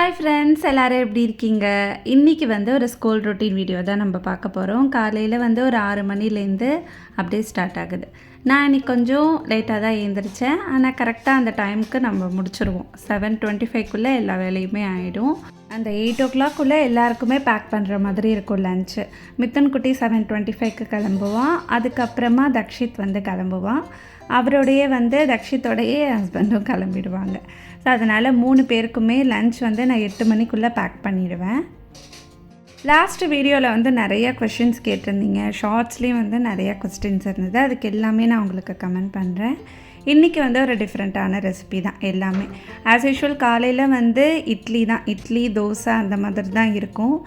Hi friends, எல்லோரும் எப்படி இருக்கீங்க? இன்றைக்கி வந்து ஒரு ஸ்கூல் ரொட்டீன் வீடியோ தான் நம்ம பார்க்க போகிறோம். காலையில் வந்து ஒரு 6 மணிலேருந்து அப்படியே ஸ்டார்ட் ஆகுது. நான் இன்றைக்கி கொஞ்சம் லேட்டாக தான் எழுந்திரிச்சேன். ஆனால் கரெக்டாக அந்த டைமுக்கு நம்ம முடிச்சுருவோம். 7:25க்குள்ளே எல்லா வேலையுமே ஆகிடும். அந்த 8 o'clock எல்லாருக்குமே பேக் பண்ணுற மாதிரி இருக்கும் லன்ச்சு. மித்தன் குட்டி 7:25க்கு கிளம்புவான். அதுக்கப்புறமா தக்ஷித் வந்து கிளம்புவான். அவரோடையே வந்து தக்ஷித்தோடையே ஹஸ்பண்டும் கிளம்பிடுவாங்க. ஸோ அதனால் 3 பேருக்குமே லன்ச் வந்து நான் 8 மணிக்குள்ளே பேக் பண்ணிடுவேன். லாஸ்ட் வீடியோவில் வந்து நிறையா கொஷின்ஸ் கேட்டிருந்தீங்க. ஷார்ட்ஸ்லேயும் வந்து நிறையா கொஸ்டின்ஸ் இருந்தது. அதுக்கு எல்லாமே நான் உங்களுக்கு கமெண்ட் பண்ணுறேன். இன்றைக்கி வந்து ஒரு டிஃப்ரெண்ட்டான ரெசிபி தான் எல்லாமே. ஆஸ் யூஷுவல் காலையில் வந்து இட்லி தான். இட்லி, தோசை அந்த மாதிரி தான் இருக்கும்.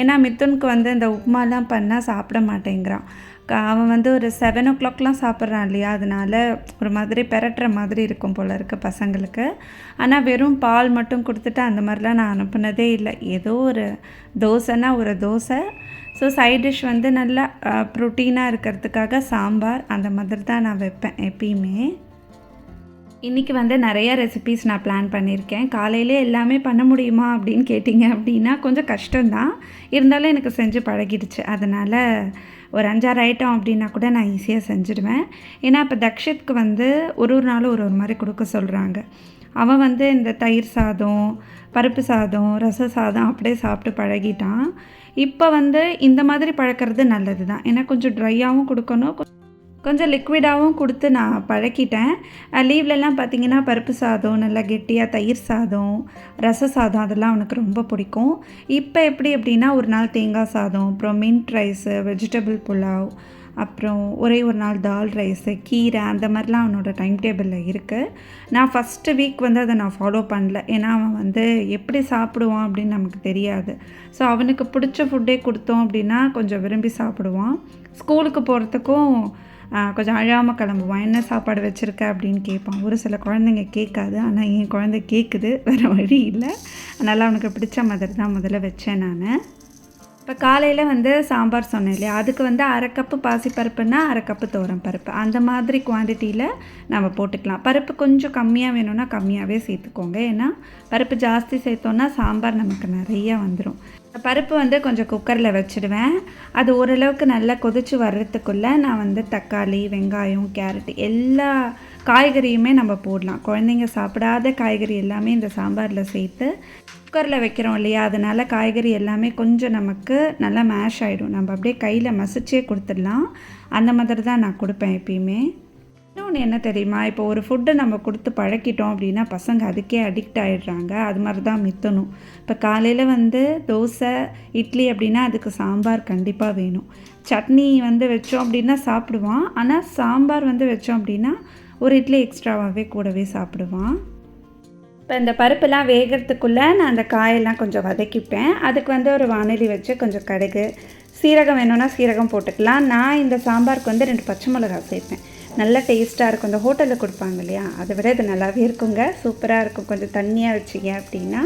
ஏன்னா மித்துனுக்கு வந்து இந்த உப்புமாலாம் பண்ணால் சாப்பிட மாட்டேங்கிறான். அவன் வந்து ஒரு 7 o'clockலாம் சாப்பிட்றான் இல்லையா, அதனால் ஒரு மாதிரி பெரட்டுற மாதிரி இருக்கும் போல் இருக்குது பசங்களுக்கு. ஆனால் வெறும் பால் மட்டும் கொடுத்துட்டு அந்த மாதிரிலாம் நான் அனுப்புனதே இல்லை. ஏதோ ஒரு தோசைன்னா ஒரு தோசை. ஸோ சைட் டிஷ் வந்து நல்லா ப்ரோட்டீனாக இருக்கிறதுக்காக சாம்பார் அந்த மாதிரி தான் நான் வைப்பேன் எப்பயுமே. இன்றைக்கி வந்து நிறைய ரெசிபீஸ் நான் பிளான் பண்ணியிருக்கேன். காலையிலே எல்லாமே பண்ண முடியுமா அப்படின்னு கேட்டிங்க அப்படின்னா கொஞ்சம் கஷ்டம்தான். இருந்தாலும் எனக்கு செஞ்சு பழகிடுச்சு. அதனால் ஒரு 5-6 ஐட்டம் அப்படின்னா கூட நான் ஈஸியாக செஞ்சுடுவேன். ஏன்னா இப்போ தக்ஷித்க்கு வந்து ஒரு நாளும் ஒரு மாதிரி கொடுக்க சொல்கிறாங்க. அவன் வந்து இந்த தயிர் சாதம், பருப்பு சாதம், ரச சாதம் அப்படியே சாப்பிட்டு பழகிட்டான். இப்போ வந்து இந்த மாதிரி பழக்கிறது நல்லது தான். ஏன்னா கொஞ்சம் ட்ரையாகவும் கொடுக்கணும், கொஞ்சம் லிக்விடாகவும் கொடுத்து நான் பழக்கிட்டேன். லீவ்லலாம் பார்த்திங்கன்னா பருப்பு சாதம், நல்லா கெட்டியாக தயிர் சாதம், ரச சாதம் அதெல்லாம் அவனுக்கு ரொம்ப பிடிக்கும். இப்போ எப்படி அப்படின்னா ஒரு நாள் தேங்காய் சாதம், அப்புறம் மின்ட் ரைஸு, வெஜிடபிள் புலாவ், அப்புறம் ஒரே ஒரு நாள் தால் ரைஸு, கீரை அந்த மாதிரிலாம் அவனோட டைம் டேபிளில் இருக்குது. நான் ஃபஸ்ட்டு வீக் வந்து அதை நான் ஃபாலோ பண்ணல. ஏன்னா அவன் வந்து எப்படி சாப்பிடுவான் அப்படின்னு நமக்கு தெரியாது. ஸோ அவனுக்கு பிடிச்ச ஃபுட்டே கொடுத்தோம் அப்படின்னா கொஞ்சம் விரும்பி சாப்பிடுவான். ஸ்கூலுக்கு போகிறதுக்கும் கொஞ்சம் அழாமல் கிளம்புவான். என்ன சாப்பாடு வச்சுருக்க அப்படின்னு கேட்பான். ஒரு சில குழந்தைங்க கேட்காது, ஆனால் என் குழந்தை கேட்குது, வேறு வழி இல்லை. அதனால் அவனுக்கு பிடிச்ச மாதிரி தான் முதல்ல வச்சேன் நான். இப்போ காலையில் வந்து சாம்பார் சொன்னேன் இல்லையா, அதுக்கு வந்து 1/2 கப்பு பாசிப்பருப்புன்னா 1/2 கப்பு துவரம் பருப்பு அந்த மாதிரி குவான்டிட்டியில் நம்ம போட்டுக்கலாம். பருப்பு கொஞ்சம் கம்மியாக வேணும்னா கம்மியாகவே சேர்த்துக்கோங்க. ஏன்னா பருப்பு ஜாஸ்தி சேர்த்தோன்னா சாம்பார் நமக்கு நிறையா வந்துடும். பருப்பு வந்து கொஞ்சம் குக்கரில் வச்சுடுவேன். அது ஓரளவுக்கு நல்லா கொதித்து வர்றதுக்குள்ளே நான் வந்து தக்காளி, வெங்காயம், கேரட் எல்லா காய்கறியுமே நம்ம போடலாம். குழந்தைங்க சாப்பிடாத காய்கறி எல்லாமே இந்த சாம்பாரில் சேர்த்து குக்கரில் வைக்கிறோம் இல்லையா, அதனால் காய்கறி எல்லாமே கொஞ்சம் நமக்கு நல்லா மேஷ் ஆகிடும். நம்ம அப்படியே கையில் மசிச்சே கொடுத்துடலாம். அந்த மாதிரி தான் நான் கொடுப்பேன் எப்பயுமே. இன்னொன்று என்ன தெரியுமா, இப்போ ஒரு ஃபுட்டு நம்ம கொடுத்து பழக்கிட்டோம் அப்படின்னா பசங்க அதுக்கே அடிக்ட் ஆகிடுறாங்க. அது மாதிரி தான் மித்தணும். இப்போ காலையில் வந்து தோசை, இட்லி அப்படின்னா அதுக்கு சாம்பார் கண்டிப்பாக வேணும். சட்னி வந்து வச்சோம் அப்படின்னா சாப்பிடுவான். ஆனால் சாம்பார் வந்து வச்சோம் அப்படின்னா ஒரு இட்லி எக்ஸ்ட்ராவாகவே கூடவே சாப்பிடுவான். இப்போ இந்த பருப்புலாம் வேகிறதுக்குள்ளே நான் அந்த காயெல்லாம் கொஞ்சம் வதக்கிப்பேன். அதுக்கு வந்து ஒரு வானொலி வச்சு கொஞ்சம் கடுகு, சீரகம் வேணும்னா சீரகம் போட்டுக்கலாம். நான் இந்த சாம்பாருக்கு வந்து 2 பச்சை மிளகா சேர்ப்பேன். நல்லா டேஸ்ட்டாக இருக்கும். இந்த ஹோட்டலில் கொடுப்பாங்க இல்லையா, அதை விட இது நல்லாவே இருக்குங்க. சூப்பராக இருக்கும் கொஞ்சம் தண்ணியாக வச்சிங்க அப்படின்னா.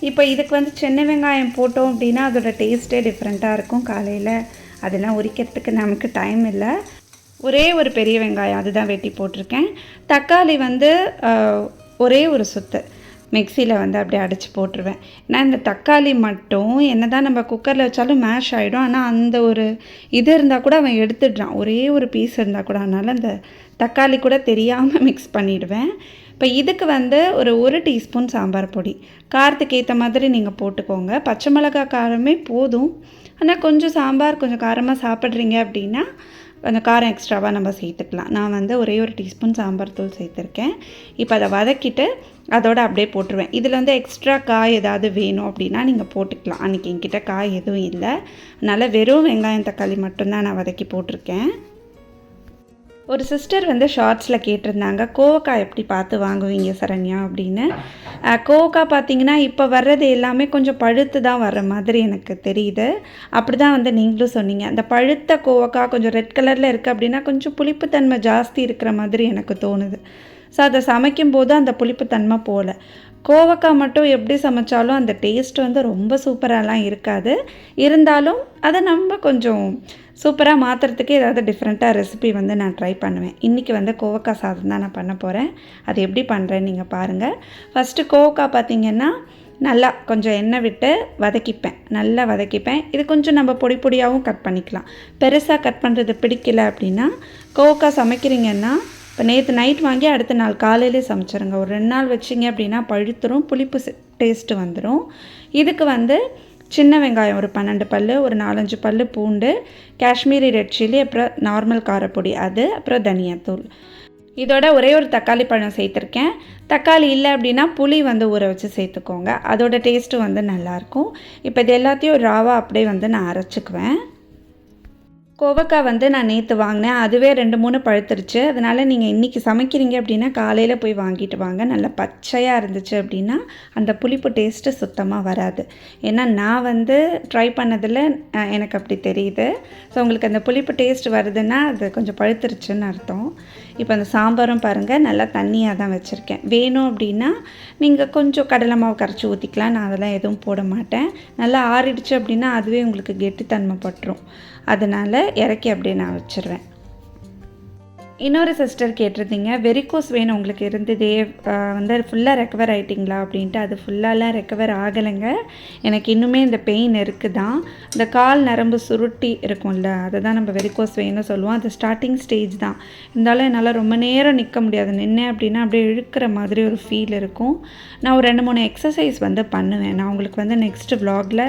இப்போ இதுக்கு வந்து சின்ன வெங்காயம் போட்டோம் அப்படின்னா அதோடய டேஸ்ட்டே டிஃப்ரெண்ட்டாக இருக்கும். காலையில் அதெல்லாம் உரிக்கிறதுக்கு நமக்கு டைம் இல்லை. ஒரே ஒரு பெரிய வெங்காயம் அதுதான் வெட்டி போட்டிருக்கேன். தக்காளி வந்து ஒரே ஒரு சுத்து மிக்சியில் வந்து அப்படியே அடித்து போட்டுருவேன். ஏன்னா இந்த தக்காளி மட்டும் என்ன தான் நம்ம குக்கரில் வச்சாலும் மேஷ் ஆகிடும். ஆனால் அந்த ஒரு இது இருந்தால் கூட அவன் எடுத்துடுறான். ஒரே ஒரு பீஸ் இருந்தால் கூட. அதனால் அந்த தக்காளி கூட தெரியாமல் மிக்ஸ் பண்ணிவிடுவேன். இப்போ இதுக்கு வந்து ஒரு டீஸ்பூன் சாம்பார் பொடி, காரத்துக்கு ஏற்ற மாதிரி நீங்கள் போட்டுக்கோங்க. பச்சை மிளகா காரமே போதும். ஆனால் கொஞ்சம் சாம்பார் கொஞ்சம் காரமாக சாப்பிட்றீங்க அப்படின்னா கொஞ்சம் காரம் எக்ஸ்ட்ராவாக நம்ம சேர்த்துக்கலாம். நான் வந்து ஒரே ஒரு டீஸ்பூன் சாம்பார் தூள் சேர்த்துருக்கேன். இப்போ அதை வதக்கிட்டு அதோடு அப்படியே போட்டுருவேன். இதில் வந்து எக்ஸ்ட்ரா காய் ஏதாவது வேணும் அப்படின்னா நீங்கள் போட்டுக்கலாம். அன்றைக்கி என்கிட்ட காய் எதுவும் இல்லை, அதனால் வெறும் வெங்காயம் தக்காளி மட்டும்தான் நான் வதக்கி போட்டிருக்கேன். ஒரு சிஸ்டர் வந்து ஷார்ட்ஸில் கேட்டிருந்தாங்க, கோவக்காய் எப்படி பார்த்து வாங்குவீங்க சரண்யா அப்படின்னு. கோவக்காய் பார்த்திங்கன்னா இப்போ வர்றது எல்லாமே கொஞ்சம் பழுத்து தான் வர்ற மாதிரி எனக்கு தெரியுது. அப்படி தான் வந்து நீங்களும் சொன்னீங்க. அந்த பழுத்த கோவக்காய் கொஞ்சம் ரெட் கலரில் இருக்குது அப்படின்னா கொஞ்சம் புளிப்புத்தன்மை ஜாஸ்தி இருக்கிற மாதிரி எனக்கு தோணுது. ஸோ அதை சமைக்கும்போது அந்த புளிப்புத்தன்மை போல். கோவக்காய் மட்டும் எப்படி சமைச்சாலும் அந்த டேஸ்ட் வந்து ரொம்ப சூப்பராகலாம் இருக்காது. இருந்தாலும் அதை நம்ம கொஞ்சம் சூப்பராக மாற்றுறதுக்கு ஏதாவது டிஃப்ரெண்ட்டாக ரெசிபி வந்து நான் ட்ரை பண்ணுவேன். இன்றைக்கி வந்து கோவக்காய் சாதம் தான் நான் பண்ண போகிறேன். அது எப்படி பண்ணுறேன்னு நீங்கள் பாருங்கள். ஃபஸ்ட்டு கோவக்காய் பார்த்திங்கன்னா நல்லா கொஞ்சம் எண்ணெய் விட்டு நல்லா வதக்கிப்பேன். இது கொஞ்சம் நம்ம பொடி பொடியாகவும் கட் பண்ணிக்கலாம். பெருசாக கட் பண்ணுறது பிடிக்கல அப்படின்னா கோவக்காய் சமைக்கிறீங்கன்னா இப்போ நேற்று நைட் வாங்கி அடுத்த நாள் காலையிலே சமைச்சிருங்க. ஒரு 2 நாள் வச்சிங்க அப்படின்னா பழுத்துரும், புளிப்பு டேஸ்ட்டு வந்துடும். இதுக்கு வந்து சின்ன வெங்காயம் ஒரு 12 பல், ஒரு 4-5 பல் பூண்டு, காஷ்மீரி ரெட் சில்லி, அப்புறம் நார்மல் காரப்பொடி அது, அப்புறம் தனியாத்தூள். இதோட ஒரே ஒரு தக்காளி பழம் சேர்த்துருக்கேன். தக்காளி இல்லை அப்படின்னா புளி வந்து ஊற வச்சு சேர்த்துக்கோங்க. அதோட டேஸ்ட்டு வந்து நல்லாயிருக்கும். இப்போ இது எல்லாத்தையும் ராவா அப்படியே வந்து நான் அரைச்சிக்குவேன். கோவக்காய் வந்து நான் நேற்று வாங்கினேன். அதுவே 2-3 பழுத்துருச்சு. அதனால் நீங்கள் இன்றைக்கி சமைக்கிறீங்க அப்படின்னா காலையில் போய் வாங்கிட்டு வாங்க. நல்லா பச்சையாக இருந்துச்சு அப்படின்னா அந்த புளிப்பு டேஸ்ட்டு சுத்தமாக வராது. ஏன்னா நான் வந்து ட்ரை பண்ணதில் எனக்கு அப்படி தெரியுது. ஸோ உங்களுக்கு அந்த புளிப்பு டேஸ்ட் வருதுன்னா அது கொஞ்சம் பழுத்துருச்சுன்னு அர்த்தம். இப்போ அந்த சாம்பாரும் பாருங்கள் நல்லா தண்ணியாக தான் வச்சுருக்கேன். வேணும் அப்படின்னா நீங்கள் கொஞ்சம் கடலை மாவு கரைச்சி ஊற்றிக்கலாம். நான் அதெல்லாம் எதுவும் போட மாட்டேன். நல்லா ஆறிடுச்சு அப்படின்னா அதுவே உங்களுக்கு கெட்டித்தன்மை பட்டுரும். அதனால் இறக்கி அப்படியே நான் வச்சுருவேன். இன்னொரு சிஸ்டர் கேட்டிருந்தீங்க, வெரிகோஸ் வேணும் உங்களுக்கு இருந்ததே வந்து ஃபுல்லாக ரெக்கவர் ஆகிட்டிங்களா அப்படின்ட்டு. அது ஃபுல்லாலாம் ரெக்கவர் ஆகலைங்க. எனக்கு இன்னுமே இந்த பெயின் இருக்குது தான். இந்த கால் நரம்பு சுருட்டி இருக்கும்ல, அதை தான் நம்ம வெரிகோஸ் வேணும்னு சொல்லுவோம். அது ஸ்டார்டிங் ஸ்டேஜ் தான். இருந்தாலும் என்னால் ரொம்ப நேரம் நிற்க முடியாது. நின்னேன் அப்படின்னா அப்படியே இழுக்கிற மாதிரி ஒரு ஃபீல் இருக்கும். நான் ஒரு 2-3 எக்ஸசைஸ் வந்து பண்ணுவேன். நான் உங்களுக்கு வந்து நெக்ஸ்ட் வ்ளாகில்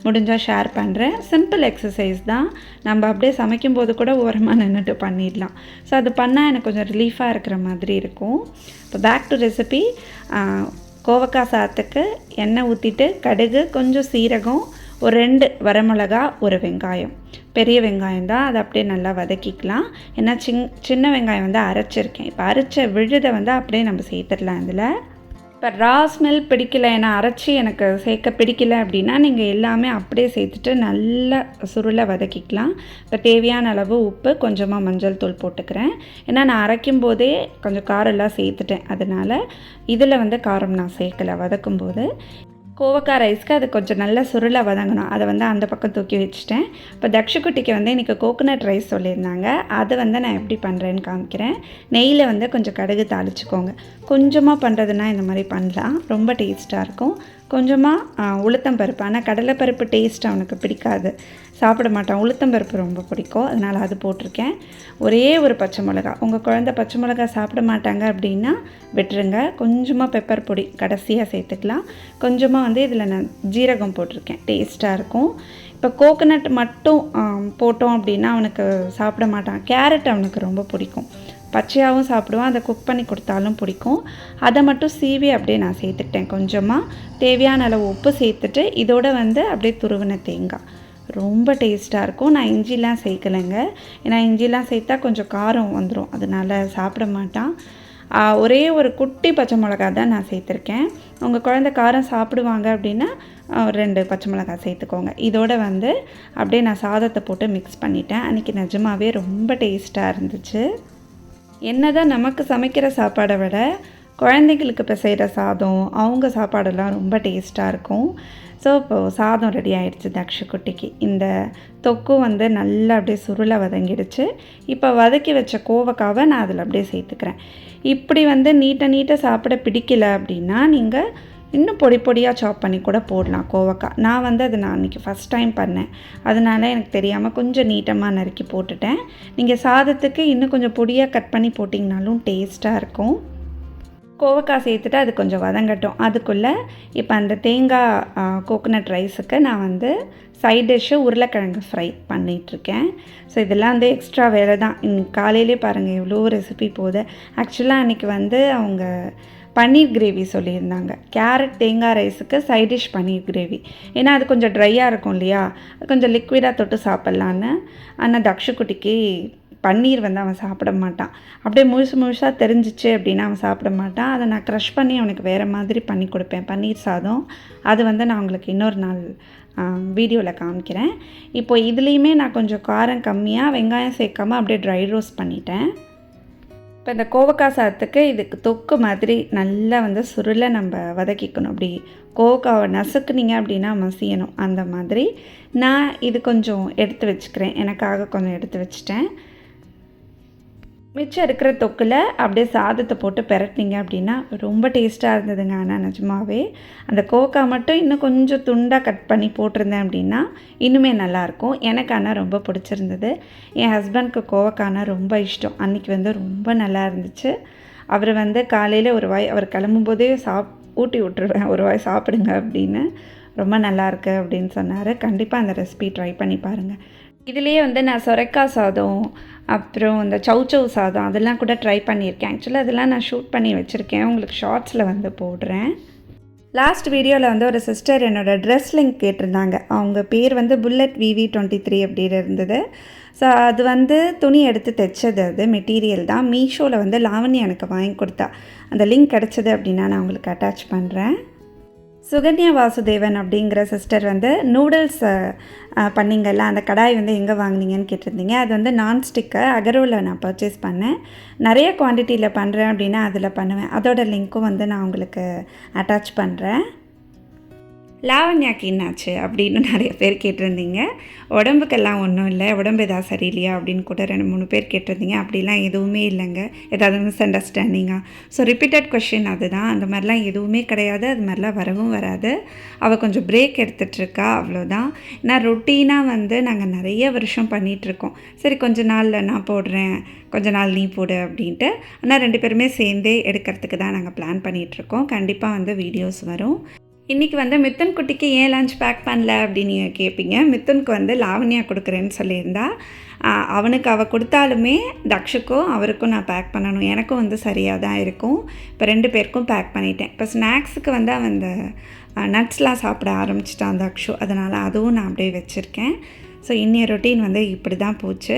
முடிஞ்சால் ஷேர் பண்ணுறேன். சிம்பிள் எக்ஸசைஸ் தான். நம்ம அப்படியே சமைக்கும்போது கூட ஓரமாக நின்றுட்டு பண்ணிடலாம். ஸோ அது பண்ணால் எனக்கு கொஞ்சம் ரிலீஃபாக இருக்கிற மாதிரி இருக்கும். இப்போ பேக் டு ரெசிபி. கோவக்காய் சாதத்துக்கு எண்ணெய் ஊற்றிட்டு கடுகு, கொஞ்சம் சீரகம், ஒரு 2 வரமிளகா, ஒரு வெங்காயம், பெரிய வெங்காயம் தான். அதை அப்படியே நல்லா வதக்கிக்கலாம். ஏன்னா சின்ன வெங்காயம் வந்து அரைச்சிருக்கேன். இப்போ அரைச்ச விழுதை வந்து அப்படியே நம்ம சேர்த்துடலாம். இதில் இப்போ ரா ஸ்மெல் பிடிக்கல, ஏன்னா அரைச்சி எனக்கு சேர்க்க பிடிக்கல அப்படின்னா நீங்கள் எல்லாமே அப்படியே சேர்த்துட்டு நல்லா சுருளை வதக்கிக்கலாம். இப்போ தேவையான அளவு உப்பு, கொஞ்சமாக மஞ்சள் தூள் போட்டுக்கிறேன். ஏன்னா நான் அரைக்கும் போதே கொஞ்சம் காரெல்லாம் சேர்த்துட்டேன். அதனால் இதில் வந்து காரம் நான் சேர்க்கலை வதக்கும்போது. கோவக்காய் ரைஸ்க்கு அது கொஞ்சம் நல்லா சுருளை வதங்கணும். அதை வந்து அந்த பக்கம் தூக்கி வச்சுட்டேன். இப்போ தக்ஷுக்குட்டிக்கு வந்து இன்றைக்கி கோகோனட் ரைஸ் சொல்லியிருந்தாங்க. அது வந்து நான் எப்படி பண்ணுறேன்னு காமிக்கிறேன். நெய்யில் வந்து கொஞ்சம் கடுகு தாளிச்சுக்கோங்க. கொஞ்சமாக பண்ணுறதுனா இந்த மாதிரி பண்ணலாம், ரொம்ப டேஸ்ட்டாக இருக்கும். கொஞ்சமாக உளுத்தம்பருப்பு, ஆனால் கடலைப்பருப்பு டேஸ்ட் அவனுக்கு பிடிக்காது, சாப்பிட மாட்டான். உளுத்தம்பருப்பு ரொம்ப பிடிக்கும், அதனால் அது போட்டிருக்கேன். ஒரே ஒரு பச்சை மிளகா. உங்கள் குழந்தை பச்சை மிளகா சாப்பிட மாட்டாங்க அப்படின்னா விட்டுருங்க. கொஞ்சமாக பெப்பர் பொடி கடைசியாக சேர்த்துக்கலாம். கொஞ்சமாக வந்து இதில் நான் ஜீரகம் போட்டிருக்கேன், டேஸ்ட்டாக இருக்கும். இப்போ கோகோனட் மட்டும் போட்டோம் அப்படின்னா அவனுக்கு சாப்பிட மாட்டான். கேரட் அவனுக்கு ரொம்ப பிடிக்கும், பச்சையாகவும் சாப்பிடுவான். அதை குக் பண்ணி கொடுத்தாலும் பிடிக்கும். அதை மட்டும் சீவி அப்படியே நான் சேர்த்துக்கிட்டேன். கொஞ்சமாக தேவையான அளவு உப்பு சேர்த்துட்டு இதோட வந்து அப்படியே துருவின தேங்காய் ரொம்ப டேஸ்ட்டாக இருக்கும். நான் இஞ்சிலாம் சேர்க்கலைங்க, ஏன்னா இஞ்சிலாம் சேர்த்தா கொஞ்சம் காரம் வந்துடும், அதனால் சாப்பிட மாட்டான். ஒரே ஒரு குட்டி பச்சை மிளகா தான் நான் சேர்த்துருக்கேன். உங்கள் குழந்தை காரம் சாப்பிடுவாங்க அப்படின்னா 2 பச்சை மிளகா சேர்த்துக்கோங்க. இதோட வந்து அப்படியே நான் சாதத்தை போட்டு மிக்ஸ் பண்ணிட்டேன். அன்றைக்கி நிஜமாகவே ரொம்ப டேஸ்ட்டாக இருந்துச்சு. என்னதான் நமக்கு சமைக்கிற சாப்பாடை விட குழந்தைங்களுக்கு இப்போ செய்கிற சாதம், அவங்க சாப்பாடெல்லாம் ரொம்ப டேஸ்ட்டாக இருக்கும். ஸோ இப்போது சாதம் ரெடி ஆகிடுச்சு தக்ஷுக்குட்டிக்கு. இந்த தொக்கும் வந்து நல்லா அப்படியே சுருளை வதங்கிடுச்சு. இப்போ வதக்கி வச்ச கோவக்காவை நான் அதில் அப்படியே சேர்த்துக்கிறேன். இப்படி வந்து நீட்டாக சாப்பிட பிடிக்கல அப்படின்னா நீங்கள் இன்னும் பொடி பொடியாக சாப் பண்ணி கூட போடலாம் கோவக்காய். நான் வந்து அது நான் அன்றைக்கி ஃபஸ்ட் டைம் பண்ணேன், அதனால் எனக்கு தெரியாமல் கொஞ்சம் நீட்டமாக நறுக்கி போட்டுட்டேன். நீங்கள் சாதத்துக்கு இன்னும் கொஞ்சம் பொடியாக கட் பண்ணி போட்டிங்கனாலும் டேஸ்ட்டாக இருக்கும். கோவக்காய் சேர்த்துட்டு அது கொஞ்சம் வதங்கட்டும். அதுக்குள்ளே இப்போ அந்த தேங்காய் கோகோனட் ரைஸுக்கு நான் வந்து சைட் டிஷ்ஷு உருளைக்கிழங்கு ஃப்ரை பண்ணிகிட்ருக்கேன். ஸோ இதெல்லாம் வந்து எக்ஸ்ட்ரா வேலை தான். காலையிலே பாருங்கள் இவ்வளோ ரெசிபி போகுது. ஆக்சுவலாக அன்றைக்கி வந்து அவங்க பன்னீர் கிரேவி சொல்லியிருந்தாங்க. கேரட் தேங்காய் ரைஸுக்கு சைட் டிஷ் பன்னீர் கிரேவி. ஏன்னா அது கொஞ்சம் ட்ரையாக இருக்கும் இல்லையா, கொஞ்சம் லிக்விடாக தொட்டு சாப்பிட்லான்னு. ஆனால் தக்ஷுக்குட்டிக்கு பன்னீர் வந்து அவன் சாப்பிட மாட்டான். அப்படியே முழுசாக தெரிஞ்சிச்சு அப்படின்னா அவன் சாப்பிட மாட்டான். அதை நான் க்ரஷ் பண்ணி அவனுக்கு வேறு மாதிரி பண்ணி கொடுப்பேன், பன்னீர் சாதம். அது வந்து நான் உங்களுக்கு இன்னொரு நாள் வீடியோவில் காமிக்கிறேன். இப்போ இதுலேயுமே நான் கொஞ்சம் காரம் கம்மியாக வெங்காயம் சேர்க்காமல் அப்படியே ட்ரை ரோஸ்ட் பண்ணிட்டேன். இப்போ இந்த கோவக்காய் சாதத்துக்கு இதுக்கு தொக்கு மாதிரி நல்லா வந்து சுருளை நம்ம வதக்கிக்கணும். அப்படி கோவக்காவை நசுக்குனிங்க அப்படின்னா மசியணும், அந்த மாதிரி. நான் இது கொஞ்சம் எடுத்து வச்சுக்கிறேன், எனக்காக கொஞ்சம் எடுத்து வச்சுட்டேன். மிச்சம் இருக்கிற தொக்கில் அப்படியே சாதத்தை போட்டு பெரட்டினீங்க அப்படின்னா ரொம்ப டேஸ்ட்டாக இருந்ததுங்க. ஆனால் நிஜமாவே அந்த கோவக்கா மட்டும் இன்னும் கொஞ்சம் துண்டாக கட் பண்ணி போட்டிருந்தேன் அப்படின்னா இன்னுமே நல்லாயிருக்கும். எனக்கு ஆனால் ரொம்ப பிடிச்சிருந்தது. என் ஹஸ்பண்ட்க்கு கோவக்கானா ரொம்ப இஷ்டம். அன்றைக்கி வந்து ரொம்ப நல்லா இருந்துச்சு. அவர் வந்து காலையில் ஒரு வாய் அவர் கிளம்பும்போதே ஊட்டி விட்டுருவேன், ஒரு வாய் சாப்பிடுங்க அப்படின்னு. ரொம்ப நல்லாயிருக்கு அப்படின்னு சொன்னார். கண்டிப்பாக அந்த ரெசிபி ட்ரை பண்ணி பாருங்கள். இதுலேயே வந்து நான் சொரைக்காய் சாதம், அப்புறம் இந்த சௌச்சௌ சாதம் அதெல்லாம் கூட ட்ரை பண்ணியிருக்கேன். ஆக்சுவலாக அதெல்லாம் நான் ஷூட் பண்ணி வச்சுருக்கேன், உங்களுக்கு ஷார்ட்ஸில் வந்து போடுறேன். லாஸ்ட் வீடியோவில் வந்து ஒரு சிஸ்டர் என்னோடய ட்ரெஸ் லிங்க் கேட்டிருந்தாங்க. அவங்க பேர் வந்து புல்லட் VV23 அப்படின்னு இருந்தது. ஸோ அது வந்து துணி எடுத்து தைச்சது, அது மெட்டீரியல் தான். மீஷோவில் வந்து லாவணி எனக்கு வாங்கி கொடுத்தா. அந்த லிங்க் கிடச்சிது அப்படின்னா நான் உங்களுக்கு அட்டாச் பண்ணுறேன். சுகன்யா வாசுதேவன் அப்படிங்கிற சிஸ்டர் வந்து நூடுல்ஸ் பண்ணிங்கல்ல, அந்த கடாய் வந்து எங்கே வாங்கினீங்கன்னு கேட்டிருந்தீங்க. அது வந்து நான்ஸ்டிக்கை அகரோவில் நான் பர்ச்சேஸ் பண்ணேன். நிறைய குவான்டிட்டியில் பண்ணுறேன் அப்படின்னா அதில் பண்ணுவேன். அதோட லிங்க்கும் வந்து நான் உங்களுக்கு அட்டாச் பண்ணுறேன். லாவண்யாக்கு என்னாச்சு அப்படின்னு நிறைய பேர் கேட்டிருந்தீங்க. உடம்புக்கெல்லாம் ஒன்றும் இல்லை, உடம்பு எதாவது சரியில்லையா அப்படின்னு கூட 2-3 பேர் கேட்டிருந்தீங்க. அப்படிலாம் எதுவுமே இல்லைங்க. ஏதாவது மிஸ் அண்டர்ஸ்டாண்டிங்காக. ஸோ ரிப்பீட்டட் கொஷின் அதுதான். அந்த மாதிரிலாம் எதுவுமே கிடையாது. அது மாதிரிலாம் வரவும் வராது. அவள் கொஞ்சம் பிரேக் எடுத்துகிட்ருக்கா, அவ்வளோதான். நான் ரொட்டீனாக வந்து நாங்கள் நிறைய வருஷம் பண்ணிகிட்ருக்கோம். சரி கொஞ்ச நாளில் நான் போடுறேன், கொஞ்ச நாள் நீ போடு அப்படின்ட்டு. ஆனால் 2 பேருமே சேர்ந்தே எடுக்கிறதுக்கு தான் நாங்கள் பிளான் பண்ணிகிட்ருக்கோம். கண்டிப்பாக வந்து வீடியோஸ் வரும். இன்றைக்கி வந்து மித்தன் குட்டிக்கு ஏன் லஞ்ச் பேக் பண்ணல அப்படின்னு நீங்கள் கேட்பீங்க. மித்தனுக்கு வந்து லாவண்யா கொடுக்குறேன்னு சொல்லியிருந்தா. அவனுக்கு அவள் கொடுத்தாலுமே தக்ஷுக்கும் அவருக்கும் நான் பேக் பண்ணணும். எனக்கும் வந்து சரியாக தான் இருக்கும். இப்போ 2 பேருக்கும் பேக் பண்ணிட்டேன். இப்போ ஸ்நாக்ஸுக்கு வந்து அவன் இந்த நட்ஸ்லாம் சாப்பிட ஆரம்பிச்சிட்டான் தக்ஷு. அதனால் அதுவும் நான் அப்படியே வச்சுருக்கேன். ஸோ இன்னைய ரொட்டீன் வந்து இப்படி தான் போச்சு.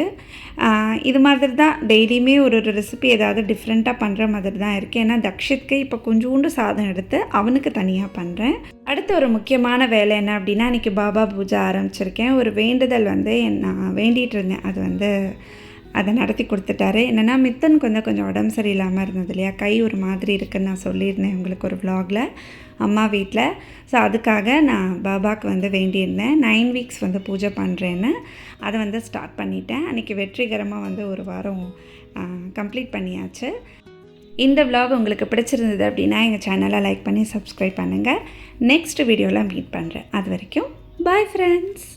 இது மாதிரி தான் டெய்லியுமே ஒரு ரெசிபி ஏதாவது டிஃப்ரெண்ட்டாக பண்ணுற மாதிரி தான் இருக்குது. ஏன்னா தக்ஷித்க்கு இப்போ கொஞ்சோண்டு சாதம் எடுத்து அவனுக்கு தனியாக பண்ணுறேன். அடுத்து ஒரு முக்கியமான வேலை என்ன அப்படின்னா, இன்றைக்கி பாபா பூஜை ஆரம்பிச்சிருக்கேன். ஒரு வேண்டுதல் வந்து நான் வேண்டிகிட்டு இருந்தேன். அது வந்து அதை நடத்தி கொடுத்துட்டாரு. என்னென்னா மித்தனுக்கு வந்து கொஞ்சம் உடம்பு சரியில்லாமல் இருந்தது இல்லையா, கை ஒரு மாதிரி இருக்குதுன்னு நான் சொல்லியிருந்தேன் உங்களுக்கு ஒரு vlogல அம்மா வீட்டில். ஸோ அதுக்காக நான் பாபாவுக்கு வந்து வேண்டியிருந்தேன். 9 வீக்ஸ் வந்து பூஜை பண்ணுறேன்னு அதை வந்து ஸ்டார்ட் பண்ணிட்டேன். அன்றைக்கி வெற்றிகரமாக வந்து ஒரு வாரம் கம்ப்ளீட் பண்ணியாச்சு. இந்த vlog உங்களுக்கு பிடிச்சிருந்தது அப்படின்னா எங்கள் சேனலை லைக் பண்ணி சப்ஸ்கிரைப் பண்ணுங்கள். நெக்ஸ்ட் வீடியோவில் மீட் பண்ணுறேன். அது வரைக்கும் பாய் ஃப்ரெண்ட்ஸ்.